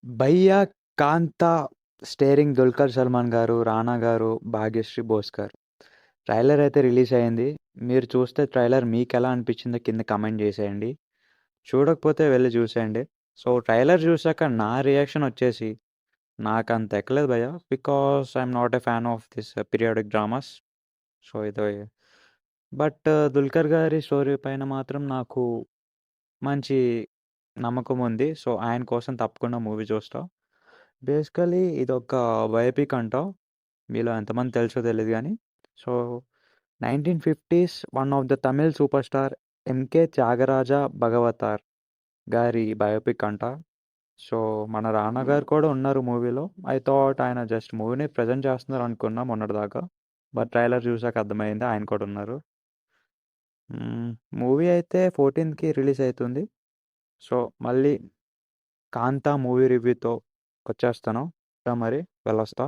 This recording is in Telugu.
భయ్యా కాంతా స్టేరింగ్ దుల్కర్ సల్మాన్ గారు, రానా గారు, భాగ్యశ్రీ బోస్ గారు. ట్రైలర్ అయితే రిలీజ్ అయింది. మీరు చూస్తే ట్రైలర్ మీకు ఎలా అనిపించిందో కింద కమెంట్ చేసేయండి. చూడకపోతే వెళ్ళి చూసేయండి. సో ట్రైలర్ చూసాక నా రియాక్షన్ వచ్చేసి నాకు అంత ఎక్కలేదు భయ్య, because I'm not a fan of this periodic dramas. So ఇది బట్ దుల్కర్ గారి స్టోరీ పైన మాత్రం నాకు మంచి నమ్మకం ఉంది. సో ఆయన కోసం తప్పకుండా మూవీ చూస్తా. బేసికలీ ఇదొక బయోపిక్ అంట. మీలో ఎంతమంది తెలుసో తెలియదు కానీ, so 1950s one of the Tamil super star MK Thyagaraja Bhagavathar గారి బయోపిక్ అంట. సో మన రానా గారు కూడా ఉన్నారు మూవీలో. ఐ థాట్ ఆయన జస్ట్ మూవీని ప్రజెంట్ చేస్తున్నారు అనుకున్నా మొన్నటిదాకా. బట్ ట్రైలర్ చూసాక అర్థమైంది ఆయన కూడా ఉన్నారు. మూవీ అయితే 14కి రిలీజ్ అవుతుంది. సో మళ్ళీ కాంతా మూవీ రివ్యూతో వచ్చేస్తాను. మరి వెళ్ళొస్తా.